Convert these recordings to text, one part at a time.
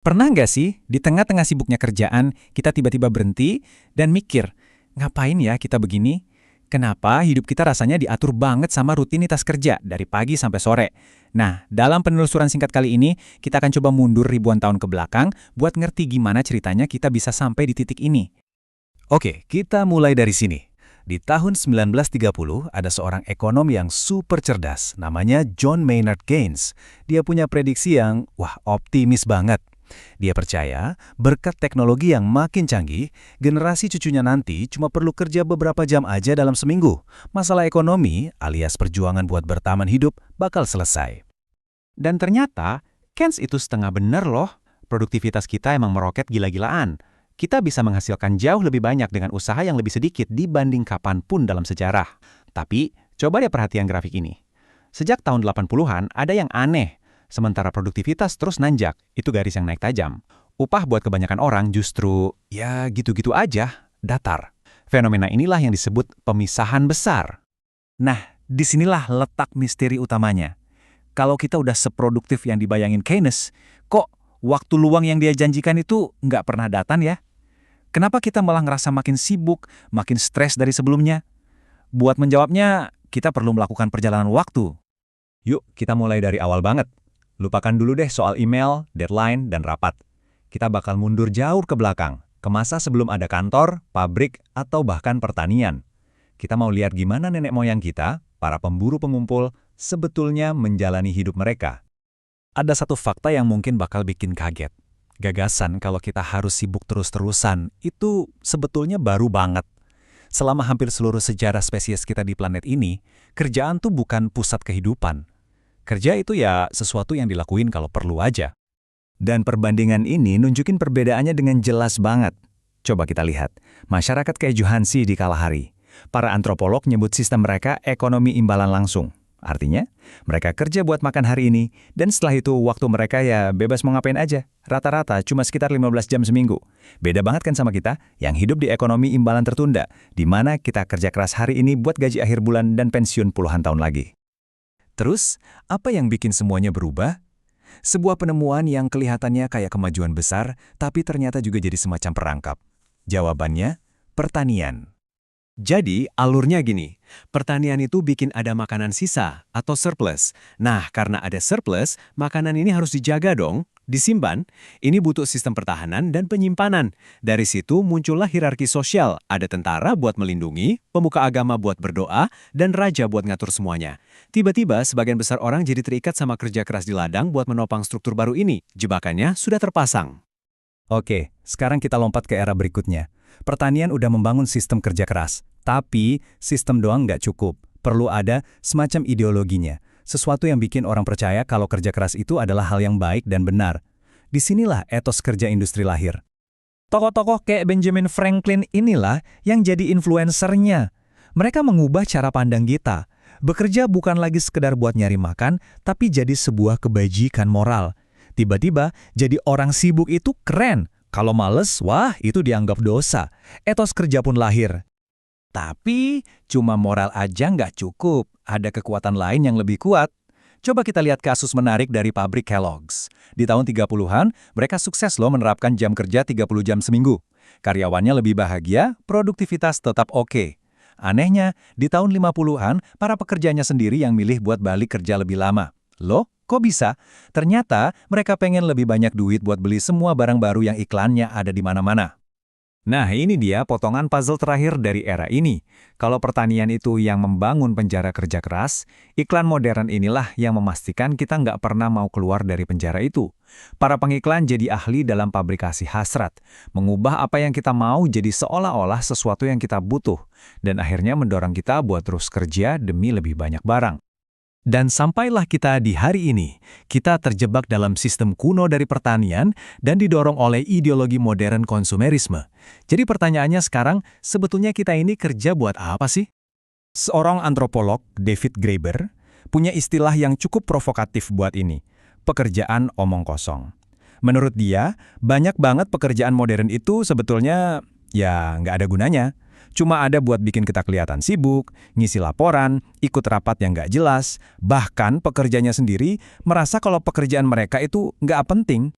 Pernah nggak sih, di tengah-tengah sibuknya kerjaan, kita tiba-tiba berhenti dan mikir, ngapain ya kita begini? Kenapa hidup kita rasanya diatur banget sama rutinitas kerja dari pagi sampai sore? Nah, dalam penelusuran singkat kali ini, kita akan coba mundur ribuan tahun ke belakang buat ngerti gimana ceritanya kita bisa sampai di titik ini. Oke, kita mulai dari sini. Di tahun 1930, ada seorang ekonom yang super cerdas, namanya John Maynard Keynes. Dia punya prediksi yang, optimis banget. Dia percaya, berkat teknologi yang makin canggih, generasi cucunya nanti cuma perlu kerja beberapa jam aja dalam seminggu. Masalah ekonomi, alias perjuangan buat bertahan hidup, bakal selesai. Dan ternyata, Keynes itu setengah bener loh. Produktivitas kita emang meroket gila-gilaan. Kita bisa menghasilkan jauh lebih banyak dengan usaha yang lebih sedikit dibanding kapanpun dalam sejarah. Tapi, coba deh perhatian grafik ini. Sejak tahun 80-an, ada yang aneh. Sementara produktivitas terus nanjak, itu garis yang naik tajam. Upah buat kebanyakan orang justru, ya gitu-gitu aja, datar. Fenomena inilah yang disebut pemisahan besar. Nah, disinilah letak misteri utamanya. Kalau kita udah seproduktif yang dibayangin Keynes, kok waktu luang yang dia janjikan itu nggak pernah datang ya? Kenapa kita malah ngerasa makin sibuk, makin stres dari sebelumnya? Buat menjawabnya, kita perlu melakukan perjalanan waktu. Yuk, kita mulai dari awal banget. Lupakan dulu deh soal email, deadline, dan rapat. Kita bakal mundur jauh ke belakang, ke masa sebelum ada kantor, pabrik, atau bahkan pertanian. Kita mau lihat gimana nenek moyang kita, para pemburu pengumpul, sebetulnya menjalani hidup mereka. Ada satu fakta yang mungkin bakal bikin kaget. Gagasan kalau kita harus sibuk terus-terusan, itu sebetulnya baru banget. Selama hampir seluruh sejarah spesies kita di planet ini, kerjaan tuh bukan pusat kehidupan. Kerja itu ya sesuatu yang dilakuin kalau perlu aja. Dan perbandingan ini nunjukin perbedaannya dengan jelas banget. Coba kita lihat, masyarakat kayak Johansi di Kalahari. Para antropolog nyebut sistem mereka ekonomi imbalan langsung. Artinya, mereka kerja buat makan hari ini, dan setelah itu waktu mereka ya bebas mau ngapain aja. Rata-rata cuma sekitar 15 jam seminggu. Beda banget kan sama kita, yang hidup di ekonomi imbalan tertunda, di mana kita kerja keras hari ini buat gaji akhir bulan dan pensiun puluhan tahun lagi. Terus, apa yang bikin semuanya berubah? Sebuah penemuan yang kelihatannya kayak kemajuan besar, tapi ternyata juga jadi semacam perangkap. Jawabannya, pertanian. Jadi, alurnya gini, pertanian itu bikin ada makanan sisa atau surplus. Nah, karena ada surplus, makanan ini harus dijaga dong, disimpan. Ini butuh sistem pertahanan dan penyimpanan. Dari situ muncullah hierarki sosial, ada tentara buat melindungi, pemuka agama buat berdoa, dan raja buat ngatur semuanya. Tiba-tiba, sebagian besar orang jadi terikat sama kerja keras di ladang buat menopang struktur baru ini. Jebakannya sudah terpasang. Oke, sekarang kita lompat ke era berikutnya. Pertanian udah membangun sistem kerja keras, tapi sistem doang nggak cukup. Perlu ada semacam ideologinya, sesuatu yang bikin orang percaya kalau kerja keras itu adalah hal yang baik dan benar. Disinilah etos kerja industri lahir. Tokoh-tokoh kayak Benjamin Franklin inilah yang jadi influencernya. Mereka mengubah cara pandang kita. Bekerja bukan lagi sekedar buat nyari makan, tapi jadi sebuah kebajikan moral. Tiba-tiba, jadi orang sibuk itu keren. Kalau males, wah itu dianggap dosa. Etos kerja pun lahir. Tapi, cuma moral aja nggak cukup. Ada kekuatan lain yang lebih kuat. Coba kita lihat kasus menarik dari pabrik Kellogg's. Di tahun 30-an, mereka sukses loh menerapkan jam kerja 30 jam seminggu. Karyawannya lebih bahagia, produktivitas tetap oke. Anehnya, di tahun 50-an, para pekerjanya sendiri yang milih buat balik kerja lebih lama. Loh, kok bisa? Ternyata mereka pengen lebih banyak duit buat beli semua barang baru yang iklannya ada di mana-mana. Nah, ini dia potongan puzzle terakhir dari era ini. Kalau pertanian itu yang membangun penjara kerja keras, iklan modern inilah yang memastikan kita nggak pernah mau keluar dari penjara itu. Para pengiklan jadi ahli dalam pabrikasi hasrat, mengubah apa yang kita mau jadi seolah-olah sesuatu yang kita butuh, dan akhirnya mendorong kita buat terus kerja demi lebih banyak barang. Dan sampailah kita di hari ini, kita terjebak dalam sistem kuno dari pertanian dan didorong oleh ideologi modern konsumerisme. Jadi pertanyaannya sekarang, sebetulnya kita ini kerja buat apa sih? Seorang antropolog, David Graeber, punya istilah yang cukup provokatif buat ini, pekerjaan omong kosong. Menurut dia, banyak banget pekerjaan modern itu sebetulnya ya nggak ada gunanya. Cuma ada buat bikin kita kelihatan sibuk, ngisi laporan, ikut rapat yang nggak jelas, bahkan pekerjanya sendiri merasa kalau pekerjaan mereka itu nggak penting.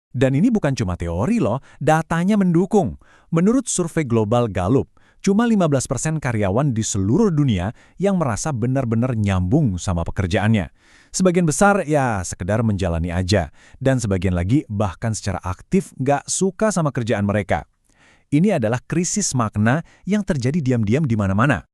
Dan ini bukan cuma teori loh, datanya mendukung. Menurut survei global Gallup, cuma 15% karyawan di seluruh dunia yang merasa benar-benar nyambung sama pekerjaannya. Sebagian besar ya sekedar menjalani aja, dan sebagian lagi bahkan secara aktif nggak suka sama kerjaan mereka. Ini adalah krisis makna yang terjadi diam-diam di mana-mana.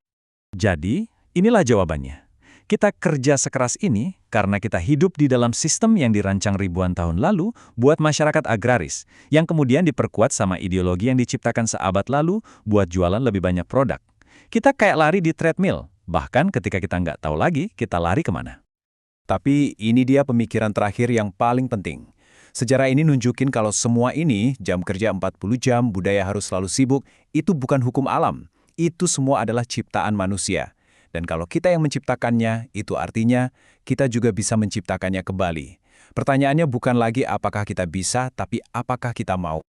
Jadi, inilah jawabannya. Kita kerja sekeras ini karena kita hidup di dalam sistem yang dirancang ribuan tahun lalu buat masyarakat agraris, yang kemudian diperkuat sama ideologi yang diciptakan seabad lalu buat jualan lebih banyak produk. Kita kayak lari di treadmill, bahkan ketika kita nggak tahu lagi kita lari kemana. Tapi ini dia pemikiran terakhir yang paling penting. Sejarah ini nunjukin kalau semua ini, jam kerja 40 jam, budaya harus selalu sibuk, itu bukan hukum alam. Itu semua adalah ciptaan manusia. Dan kalau kita yang menciptakannya, itu artinya kita juga bisa menciptakannya kembali. Pertanyaannya bukan lagi apakah kita bisa, tapi apakah kita mau.